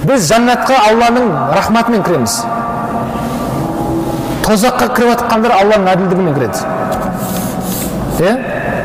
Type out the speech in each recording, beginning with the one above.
Біз жаннатқа Алланың рахматымен кіреміз. Тозаққа кіріп жатқандар Алланың әділдігімен кіреді.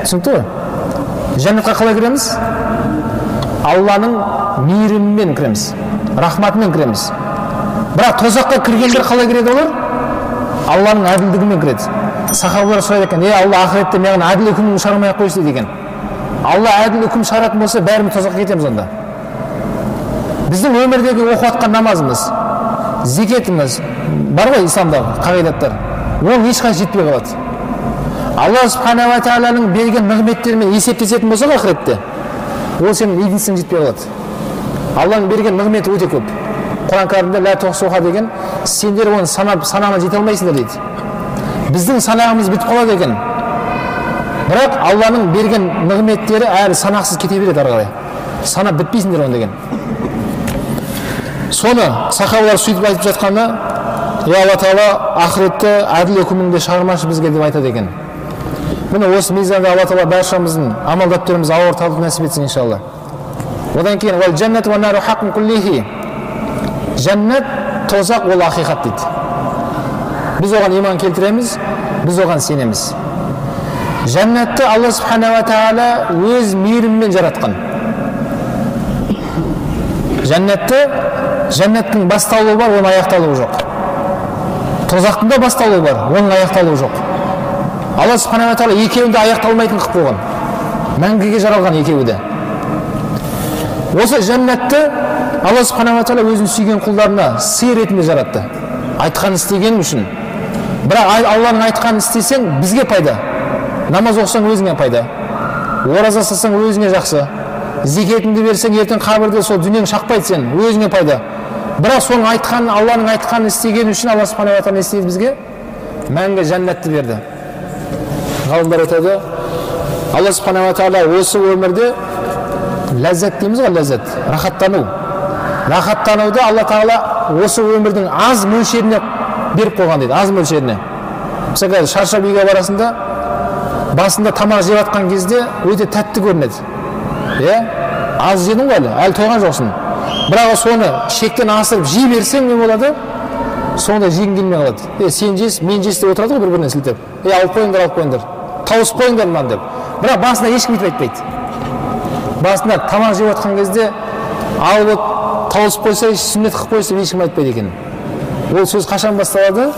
Түсінікті ғой? Жаннатқа қалай кіреміз? Алланың мейірімімен кіреміз, рахматымен кіреміз. Бірақ тозаққа кіргендер қалай кіреді олар? Алланың әділдігімен кіреді. Сахабалар сұрайды екен, Алла ақыретте маған әділ үкімін шығармай-ақ қойсын деген. Алла әділ үкім шығаратын болса, бәріміз тозаққа кетеміз онда. Біздің өмірдегі оқып жатқан намазымыз, зекетіміз бар ғой исламдағы қағидаттар, ол ешқайсы жетпей қалады. Алла субхана ва тағаланың берген нығметтерімен есептесетін болса ақыретте, ол сенің единствен жетпей қалады. Алланың берген нығметі өте көп. Құран кәрімде лә тоқсуха деген, сендер оны санама жете алмайсыңдар дейді. Біздің санағымыз бітіп қалады екен. Бірақ Алланың берген нығметтері әлі санақсыз кете береді ары қарай. Санап бітпейсіңдер оны деген. Соны сахабалар сөйтіп айтып жатқанда, Алла Тағала ақыретте әділ үкіміңді шығармашы бізге деп айтады екен. Міне осы мизанда Алла Тағала баршамыздың амал дәптерімізді ауыр тартуды нәсіп етсін иншалла. Одан кейін вал жаннат ва нару хаққун куллихи. Жаннат, тозақ ол ақиқат дейді. Біз оған иман келтіреміз, біз оған сенеміз. Жаннатты Алла субхана ва тағала өз мейіріммен жаратқан. Жаннаттың басталуы бар, оның аяқталуы жоқ. Тозақтың да басталуы бар, оның аяқталуы жоқ. Алла субхана ва тағала екеуінде аяқталмайтын қылып қойған. Мәңгіге жаралған екеуі де. Осы жаннатты Алла субхана ва тағала өзін сүйген құлдарына сый ретінде жаратты. Айтқан істеген үшін. Бірақ Алланың айтқанын істесең бізге пайда. Намаз оқысаң өзіңе пайда. Ораза ұстасаң өзіңе жақсы. Зекетіңді берсең ертең қабірде сол дүниең шақпайды сен, өзіңе пайда. Бірақ соның айтқанын, Алланың айтқанын істеген үшін Алла субхана ва тағала істейді бізге? Мәңгі жаннатты берді. Ғалымдар айтады, Алла субхана ва тағала осы өмірде ләззат дейміз ғой, ләззат, рахаттану. Рахаттануды Алла тағала осы өмірдің аз мөлшеріне беріп қойған дейді, аз мөлшеріне. Мысалы, шаршап үйге барасында, басында тамақ жеп жатқан кезде өте тәтті көрінеді. Аз жедің ғой әлі тойған жоқсың. Бірақ соны шектен асырып жей берсең не болады? Сонда жегің келмей қалады. Сен жес, мен жес деп отырады ғой бір-біріне сілтеп. Алып қойыңдар, тауысып қойыңдар мынаны деп. Бірақ басында ешкім өйтіп айтпайды. Басында тамақ жеп жатқан кезде алып тауысып қойса, сүннет қылып қойса, ешкім айтпайды екен. Ол сөз қашан басталады?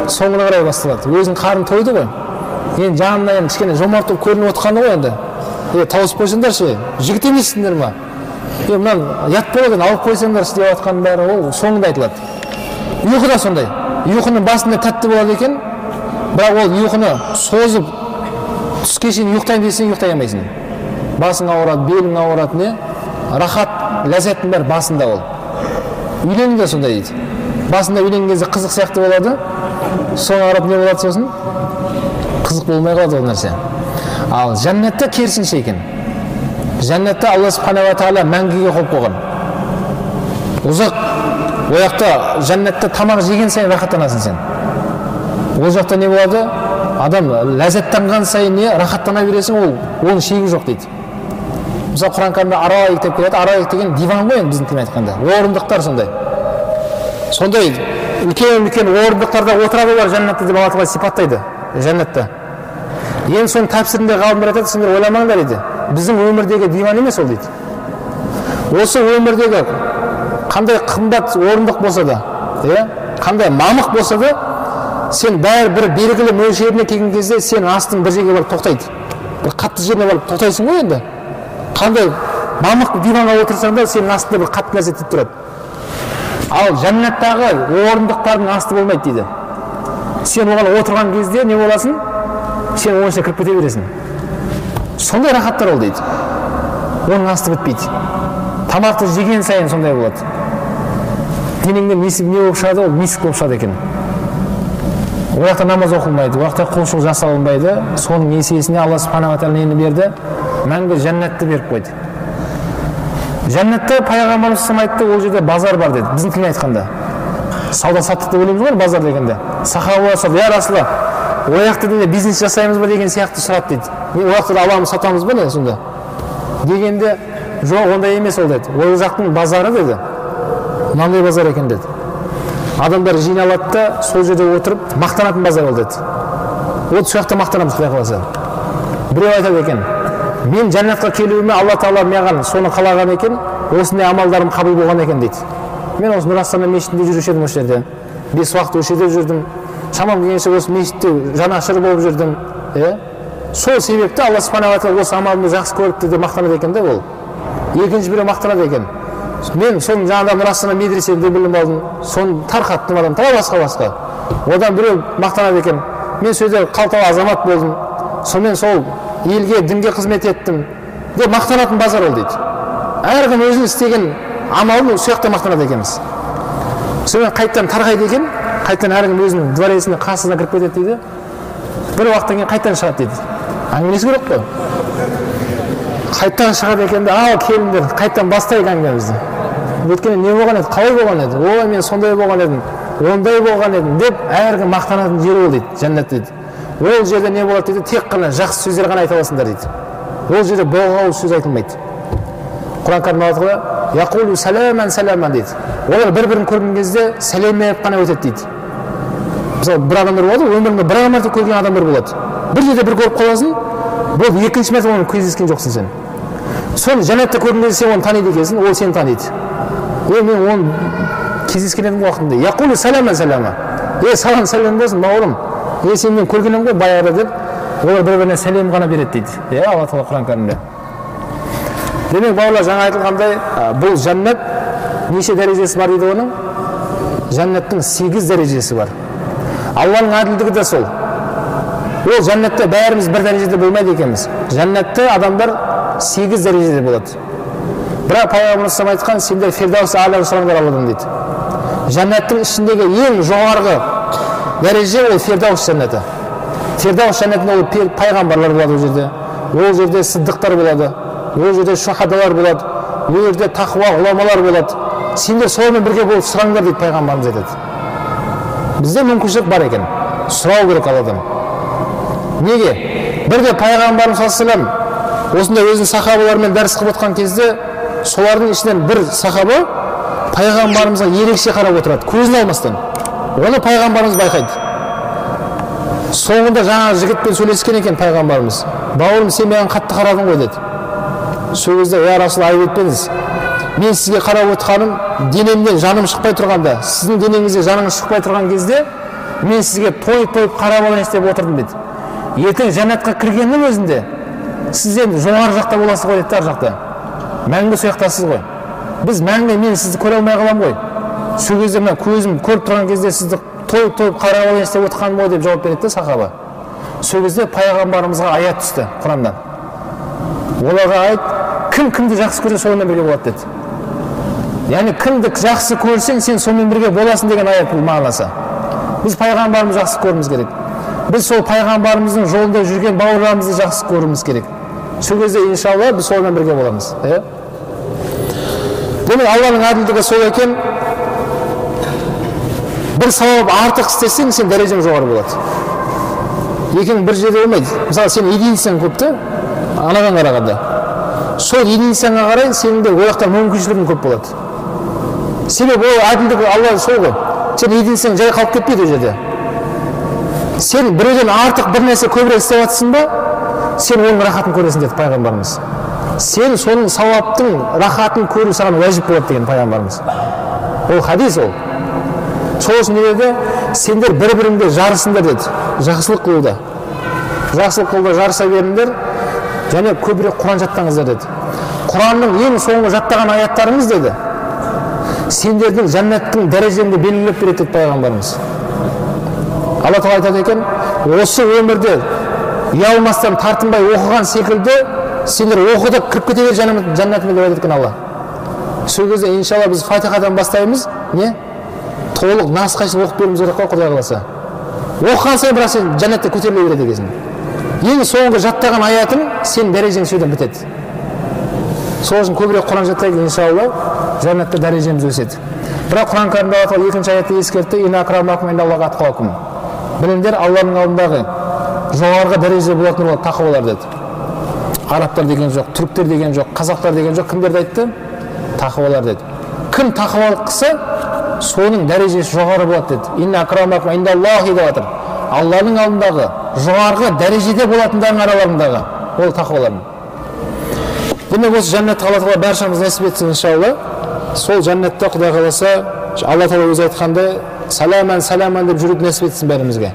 Соңына қарай басталады. Өзің қарның тойды ғой. Енді жанына кішкене жомарт болып көрініп отқаны ғой енді. Тауысып қойсаңдаршы, жігіт емессіңдер ма? Мынан ят болады, алып қойсаңдаршы деп жатқанның бәрі ол соңында айтылады. Ұйқы да сондай. Ұйқының басында тәтті болады екен, бірақ ол ұйқыны созып түске шейін ұйықтайын десең ұйықтай алмайсың. Басың ауырады, белің ауырады, не? Рахат, ләззаттың бәрі басында ол. Үйлену де сондай дейді. Басында үйленген кезде қызық сияқты болады, соңына қарап не болады сосын? Қызық болмай қалады ол нәрсе. Ал жаннатта керісінше екен. Жаннатта Алла субхана ва тағала мәңгіге қойып қойған. Ұзақ, о жақта жаннатта тамақ жеген сайын рахаттанасың сен. Ол жақта не болады? Адам ләззаттанған сайын не рахаттана бересің, оның шегі жоқ дейді. Мысалы Құран кәрімде араик деп келеді. Араик деген диван ғой біздің тілмен айтқанда. Орындықтар сондай. Сондай үлкен орындықтарда отырады олар жаннатта деп Алла тағала сипаттайды жаннатта. Ең соның тәпсірінде ғалымдар айтады, сендер ойламаңдар дейді. Біздің өмірдегі диван емес ол дейді. Осы өмірдегі қандай қымбат орындық болса да, қандай мамық болса да, сен бәрі бір белгілі мөлшеріне келген кезде сен астың бір жерге барып тоқтайды. Бір қатты жеріне барып тоқтайсың ғой енді. Қандай мамық диванға отырсаң да сенің астында бір қатты нәрсе тиіп тұрады. Ал жаннаттағы орындықтардың асты болмайды дейді. Сен оған отырған кезде не боласың? Сен оның ішіне кіріп кете бересің. Сондай рахаттар ол дейді. Оның асты бітпейді. Тамақты жеген сайын сондай болады. Денеңнен не болып шығады, ол миск болып шығады екен. Ол жақта намаз оқылмайды, ол жақта құлшылық жасалынбайды. Соның есесіне Алла субхана ва тағала нені берді? Мәңгі жаннатты беріп қойды. Жаннатта пайғамбарымыз айтты, ол жерде базар бар деді. Біздің тілмен айтқанда. Сауда-саттықты ойлаймыз ғой базар дегенде. Сахабалар сұрады, я Расулалла, ол жақта бизнес жасаймыз ба деген сияқты сұрады дейді. Ол жақта аламыз, сатамыз ба не сонда? Дегенде, жоқ, ондай емес ол деді. Ол жақтың базары деді. мынандай базар екен деді. Адамдар жиналады да сол жерде отырып мақтанатын базар ол деді. Вот сол жақта мақтанамыз құдай қаласа. Біреу айтады екен, мен жәннатқа келуіме Алла Тағала маған соны қалаған екен, осындай амалдарым қабыл болған екен дейді. Мен осы Нұр Астана мешітінде жүруші едім, осы жерде 5 уақыт осы жерде жүрдім, шамам келгенше осы мешітте жанашыр болып жүрдім. Сол себепті Алла Субхана ва Тағала осы амалымды жақсы көріпті деп мақтанады екен де ол. Екінші біреу мақтанады екен, мен соның жаңағыда Нұр Астана медресесінде білім алдым, соны тарқаттым адам, тағы басқа. Одан біреу мақтанады екен, мен сол жерде қалталы азамат болдым, сонымен сол елге, дінге қызмет еттім деп мақтанатын базар ол дейді. Әркім өзінің істеген амалын сол жақта мақтанады екенбіз. Сонымен қайттан тарқайды екен, қайттан әркім өзінің двореціне қасына кіріп кетеді дейді. Бір уақыттан кейін қайттан шығады дейді. Әңгімелесу керек қой. Қайттан шығады екен де, ал келіңдер, қайттан бастайық әңгімемізді. Өйткені не болған еді, қалай болған еді, ой мен сондай болған едім, ондай болған едім деп әркім мақтанатын жері ол дейді, жәннат дейді. Ол жерде не болады дейді, тек қана жақсы сөздер ғана айта аласыңдар дейді. Ол жерде боғауыз сөз айтылмайды. Құран кәрім аятында яқулу саламан саламан дейді. Олар бір-бірін көрген кезде сәлем беріп қана өтеді дейді. Мысалы, бір адамдар болады, өміріңде бір мәрте көрген адамдар болады. Бір жерде бір көріп қаласың, бұл екінші мәрте оны кездескен жоқсың сен. Соны жәннатта көрген кезде сен оны таниды екенсің, ол сені таниды. Мен оны кездескен едім уақытында. Яқулу саламан салама. Сәлем болсын, бауырым. Сен мен көргенім ғой баяғыда деп, олар бір-біріне сәлем ғана береді дейді. Алла Тағала Құран кәрімде. Демек, бауырлар, жаңа айтылғандай, бұл жәннат неше дәрежесі бар дейді оның? Жәннаттың 8 дәрежесі бар. Алланың әділдігі де сол. Ол жәннатта бәріміз бір дәрежеде болмайды екенбіз. Жәннатта адамдар 8 дәрежеде болады. Бірақ Пайғамбарымыз айтқан, сендер Фирдаус а'ланы сұраңдар Алладан дейді. Жәннаттың ішіндегі ең жоғарғы дәреже ол Фирдаус жәннаты. Фирдаус жәннатында ол пайғамбарлар болады ол жерде. Ол жерде сыддықтар болады. Ол жерде шухадалар болады. Ол жерде тақуа ғұламалар болады. Сендер солармен бірге болып сұраңдар дейді Пайғамбарымыз айтады. Бізде мүмкіншілік бар екен. Сұрау керек Алладан. Неге? Бірде Пайғамбарымыз саллаллаху алейхи осында өзінің сахабаларымен дәріс қылып отқан кезде солардың ішінен бір сахаба Пайғамбарымызға ерекше қарап отырады, көзін алмастан. Оны Пайғамбарымыз байқайды. Соңында жаңа жігітпен сөйлескен екен Пайғамбарымыз. Бауырым, сен маған қатты қарадың ғой деді. Сол кезде, я Расул, айып етпеңіз. Мен сізге қарап отырғаным, денемнен жаным шықпай тұрғанда, сіздің денеңізде жаныңыз шықпай тұрған кезде, мен сізге тойып қарап алайын деп отырдым деді. Ертең жәннатқа кіргеннің өзінде сіз енді жоғары жақта боласыз ғой деді, ар жақта. Мәңгі сол жақтасыз ғой. Біз мәңгі мен сізді көре алмай қалам ғой. Сол кезде мен көзім көріп тұрған кезде сізді тойып қарап алайын деп отырғаным ғой деп жауап береді сахаба. Сол кезде Пайғамбарымызға аят түсті Құраннан. Оларға айт, кім-кімді жақсы көрсе сонымен бірге болады деді. Яғни кімді жақсы көрсең, сен сонымен бірге боласың деген аят бұл мағынасы. Біз Пайғамбарымызды жақсы көруіміз керек. Біз сол Пайғамбарымыздың жолында жүрген бауырларымызды жақсы көруіміз керек. Сол кезде иншалла біз солармен бірге боламыз. Демек, Алланың әділдігі сол екен. Бір сауап артық істесең, сен дәрежең жоғары болады. Екең бір жерде болмайды. Мысалы, сен единсің көпті, анаған қарағанда. Сол единсіңға қарай сенің де ояқта мүмкіншілігің көп болады. Себебі ол әділдігі Алла сол ғой. Сен единсің жай қалып кетпейді ол жерде. Сен біреуден артық бір нәрсе көбірек істеп жатсың ба, сен оның рахатын көресің деді Пайғамбарымыз. Сен соның сауаптың рахатын көру саған уәжіп болады деген Пайғамбарымыз. Ол хадис ол. Сол үшін не деді? Сендер бір-біріңде жарысыңдар деді. Жақсылық қылуда. Жақсылық қылуда жарыса беріңдер, және көбірек Құран жаттаңыздар деді. Құранның ең соңғы жаттаған аяттарыңыз деді, сендердің жәннаттың дәрежеңді белгілеп береді деді Пайғамбарымыз. Алла Тағала айтады екен, осы өмірде ұялмастан тартынбай оқыған секілді сендер оқыдық кіріп кете бер жәннатыма деп айтады екен Алла. Сол кезде иншалла біз Фатихадан бастаймыз, не? Толық насқайшын оқып беруіміз керек қой, Құдай қаласа. Оқыған сайын бірақ сен жәннатта көтеріле береді екенсің. Ең соңғы жаттаған аятың сен дәрежең сөйден бітеді. Сол үшін көбірек Құран жаттайық, иншалла жәннатта дәрежеміз өседі. Бірақ Құран кәрімде Алла екінші аятты ескертті, инна акрамакум индаллахи атқакум. Біліңдер, Алланың алдындағы жоғарғы дәреже болатын тақуалар деді. Арабтар деген жоқ, түріктер деген жоқ, қазақтар деген жоқ, кімдерді айтты? Тақуалар деді. Кім тақуалық қылса, соның дәрежесі жоғары болады деді. Инна акрамакум индаллахи деп жатыр. Алланың алдындағы жоғарғы дәрежеде болатындардың араларындағы ол тақуалардың. Демек осы жәннатқа Алла тағала баршамыз нәсіп етсін иншалла. Сол жәннатта Құдай қаласа Алла тағала өзі айтқандай саламан саламан деп жүруді нәсіп етсін бәрімізге.